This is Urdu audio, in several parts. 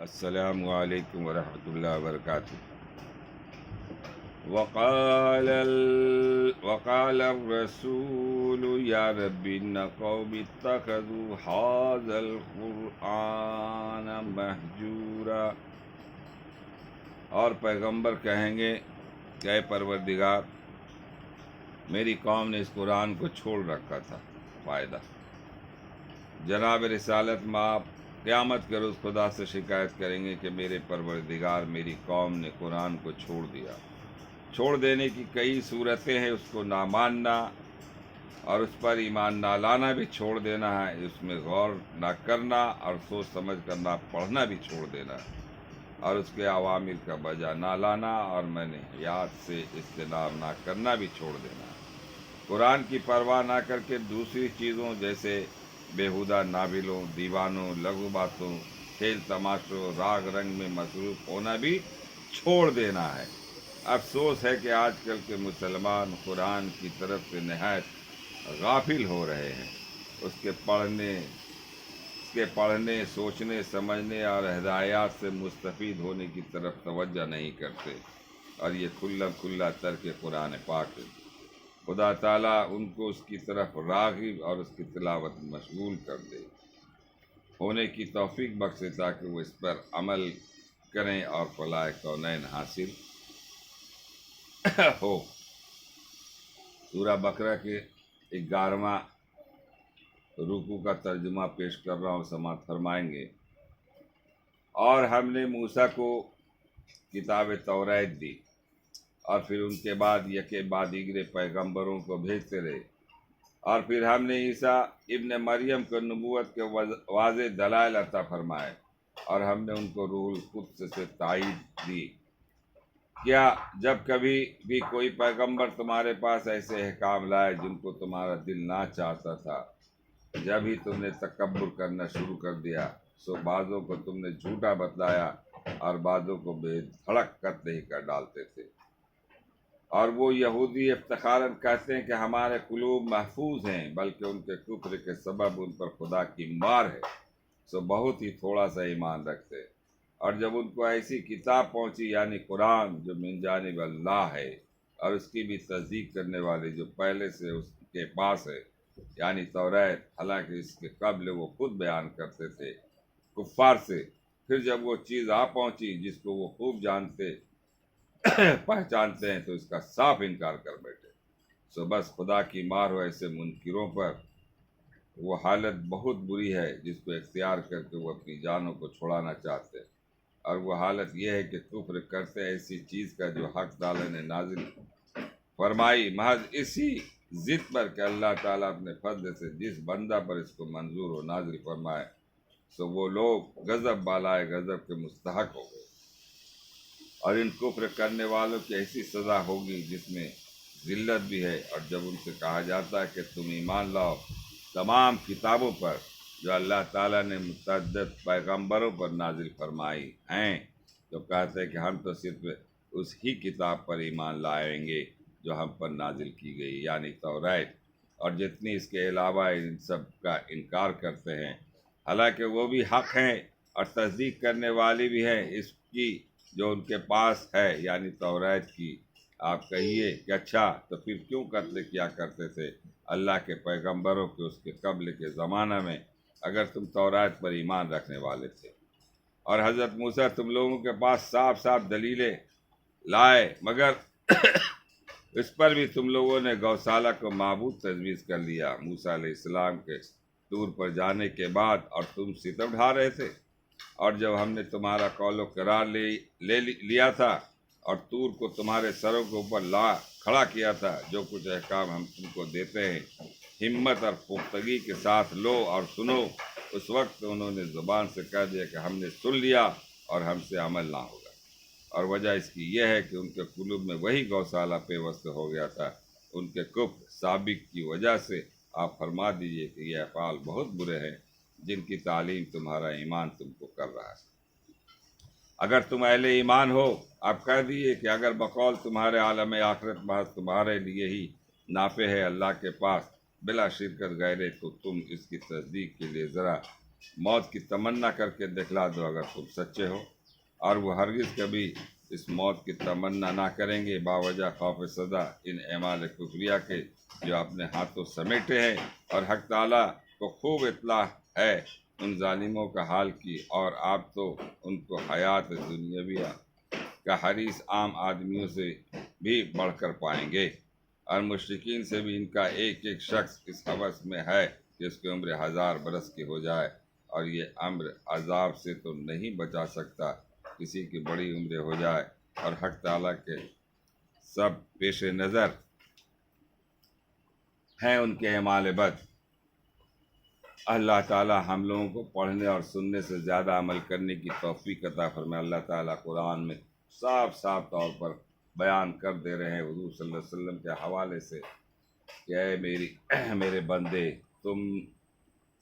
السلام علیکم ورحمۃ اللہ وبرکاتہ۔ وقال الرسول یا رب ان قوم اتخذوا هذا القرآن مہجورا۔ اور پیغمبر کہیں گے کہ اے پروردگار، میری قوم نے اس قرآن کو چھوڑ رکھا تھا۔ فائدہ، جناب رسالت مآب قیامت کے روز خدا سے شکایت کریں گے کہ میرے پروردگار، میری قوم نے قرآن کو چھوڑ دیا۔ چھوڑ دینے کی کئی صورتیں ہیں، اس کو نہ ماننا اور اس پر ایمان نہ لانا بھی چھوڑ دینا ہے، اس میں غور نہ کرنا اور سوچ سمجھ کر نہ پڑھنا بھی چھوڑ دینا ہے، اور اس کے اوامر کا بجا نہ لانا اور منہیات سے اجتناب نہ کرنا بھی چھوڑ دینا ہے۔ قرآن کی پرواہ نہ کر کے دوسری چیزوں جیسے بیہودہ ناولوں، دیوانوں، لغو باتوں، کھیل تماشوں، راگ رنگ میں مصروف ہونا بھی چھوڑ دینا ہے۔ افسوس ہے کہ آج کل کے مسلمان قرآن کی طرف سے نہایت غافل ہو رہے ہیں۔ اس کے پڑھنے، سوچنے، سمجھنے اور ہدایات سے مستفید ہونے کی طرف توجہ نہیں کرتے، اور یہ کھلا ترک قرآن پاک ہے۔ خدا تعالیٰ ان کو اس کی طرف راغب اور اس کی تلاوت میں مشغول کر دے، ہونے کی توفیق بخشے تاکہ وہ اس پر عمل کریں اور فلاح کونین حاصل ہو۔ سورہ بقرہ کے 11واں رکوع کا ترجمہ پیش کر رہا ہوں، سماعت فرمائیں گے۔ اور ہم نے موسیٰ کو کتاب توریت دی، اور پھر ان کے بعد یکے بعد دیگرے پیغمبروں کو بھیجتے رہے، اور پھر ہم نے عیسیٰ ابن مریم کو نبوت کے واضح دلائل عطا فرمائے، اور ہم نے ان کو روح القدس سے تائید دی۔ کیا جب کبھی بھی کوئی پیغمبر تمہارے پاس ایسے احکام لائے جن کو تمہارا دل نہ چاہتا تھا، جب ہی تم نے تکبر کرنا شروع کر دیا، سو بعضوں کو تم نے جھوٹا بتلایا اور بعضوں کو بے دھڑک قتل ہی کر ڈالتے تھے۔ اور وہ یہودی افتخاراً کہتے ہیں کہ ہمارے قلوب محفوظ ہیں، بلکہ ان کے کفر کے سبب ان پر خدا کی مار ہے، سو بہت ہی تھوڑا سا ایمان رکھتے۔ اور جب ان کو ایسی کتاب پہنچی، یعنی قرآن، جو من جانب اللہ ہے، اور اس کی بھی تصدیق کرنے والے جو پہلے سے اس کے پاس ہے، یعنی توریت، حالانکہ اس کے قبل وہ خود بیان کرتے تھے کفار سے، پھر جب وہ چیز آ پہنچی جس کو وہ خوب پہچانتے ہیں، تو اس کا صاف انکار کر بیٹھے۔ سو بس خدا کی مار ہو ایسے منکروں پر۔ وہ حالت بہت بری ہے جس کو اختیار کر کے وہ اپنی جانوں کو چھڑانا چاہتے ہیں، اور وہ حالت یہ ہے کہ کفر کرتے ایسی چیز کا جو حق تعالیٰ نے نازل فرمائی، محض اسی ضد پر کہ اللہ تعالیٰ اپنے فضل سے جس بندہ پر اس کو منظور و نازل فرمائے، سو وہ لوگ غضب بالائے غضب کے مستحق ہو گئے۔ اور ان کفر کرنے والوں کی ایسی سزا ہوگی جس میں ذلت بھی ہے۔ اور جب ان سے کہا جاتا ہے کہ تم ایمان لاؤ تمام کتابوں پر جو اللہ تعالیٰ نے متعدد پیغمبروں پر نازل فرمائی ہیں، تو کہتے ہیں کہ ہم تو صرف اس ہی کتاب پر ایمان لائیں گے جو ہم پر نازل کی گئی، یعنی توریت، اور جتنی اس کے علاوہ ان سب کا انکار کرتے ہیں، حالانکہ وہ بھی حق ہیں اور تصدیق کرنے والی بھی ہیں اس کی جو ان کے پاس ہے، یعنی توریت کی۔ آپ کہیے کہ اچھا تو پھر کیوں قتل کیا کرتے تھے اللہ کے پیغمبروں کے اس کے قبل کے زمانہ میں، اگر تم توریت پر ایمان رکھنے والے تھے؟ اور حضرت موسیٰ تم لوگوں کے پاس صاف دلیلیں لائے، مگر اس پر بھی تم لوگوں نے گوشالہ کو معبود تجویز کر لیا۔ موسیٰ علیہ السلام کے طور پر جانے کے بعد اور تم ستم ڈھا رہے تھے، اور جب ہم نے تمہارا قول و قرار لے لیا تھا اور طور کو تمہارے سروں کے اوپر کھڑا کیا تھا، جو کچھ احکام ہم تم کو دیتے ہیں ہمت اور پختگی کے ساتھ لو اور سنو، اس وقت انہوں نے زبان سے کہہ دیا کہ ہم نے سن لیا اور ہم سے عمل نہ ہوگا۔ اور وجہ اس کی یہ ہے کہ ان کے قلوب میں وہی گوشالہ پیوست ہو گیا تھا، ان کے کفر سابق کی وجہ سے۔ آپ فرما دیجئے کہ یہ افعال بہت برے ہیں جن کی تعلیم تمہارا ایمان تم کو کر رہا ہے۔ اگر تم اہل ایمان ہو، آپ کہہ دیجئے کہ اگر بقول تمہارے عالم آخرت محض تمہارے لیے ہی نافع ہے اللہ کے پاس بلا شرکت غیرے، تو تم اس کی تصدیق کے لیے ذرا موت کی تمنا کر کے دکھلا دو اگر تم سچے ہو، اور وہ ہرگز کبھی اس موت کی تمنا نہ کریں گے باوجہ خوف صدا ان اعمال کفریہ کے جو اپنے ہاتھوں سمیٹے ہیں، اور حق تعالیٰ کو خوب اطلاع ہے ان ظالموں کا حال کی، اور آپ تو ان کو حیات دنیاویہ کا حریص عام آدمیوں سے بھی بڑھ کر پائیں گے، اور مشرکین سے بھی ان کا ایک ایک شخص اس حوث میں ہے کہ اس کی عمر 1000 برس کی ہو جائے، اور یہ امر عذاب سے تو نہیں بچا سکتا کسی کی بڑی عمر ہو جائے، اور حق تعالیٰ کے سب پیش نظر ہیں ان کے اعمال بد۔ اللہ تعالیٰ ہم لوگوں کو پڑھنے اور سننے سے زیادہ عمل کرنے کی توفیق عطا فرمائے۔ اللہ تعالیٰ قرآن میں صاف صاف طور پر بیان کر دے رہے ہیں حضور صلی اللہ علیہ وسلم کے حوالے سے کہ اے میرے بندے، تم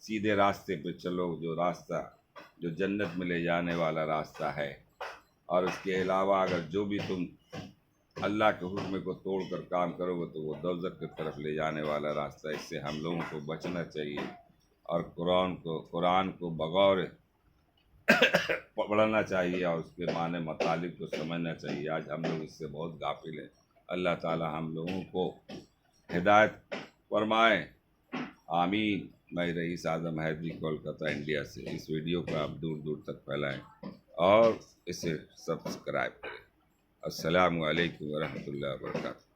سیدھے راستے پہ چلو، جو راستہ جو جنت میں لے جانے والا راستہ ہے، اور اس کے علاوہ اگر جو بھی تم اللہ کے حکم کو توڑ کر کام کرو گے تو وہ دوزخ کی طرف لے جانے والا راستہ ہے۔ اس سے ہم لوگوں کو بچنا چاہیے، اور قرآن کو بغور پڑھنا چاہیے، اور اس کے معنی مطالب کو سمجھنا چاہیے۔ آج ہم لوگ اس سے بہت غافل ہیں۔ اللہ تعالی ہم لوگوں کو ہدایت فرمائے، آمین۔ میں رئیس اعظم حیدری کولکتہ انڈیا سے۔ اس ویڈیو کو آپ دور دور تک پھیلائیں اور اسے سبسکرائب کریں۔ السلام علیکم ورحمۃ اللہ وبرکاتہ۔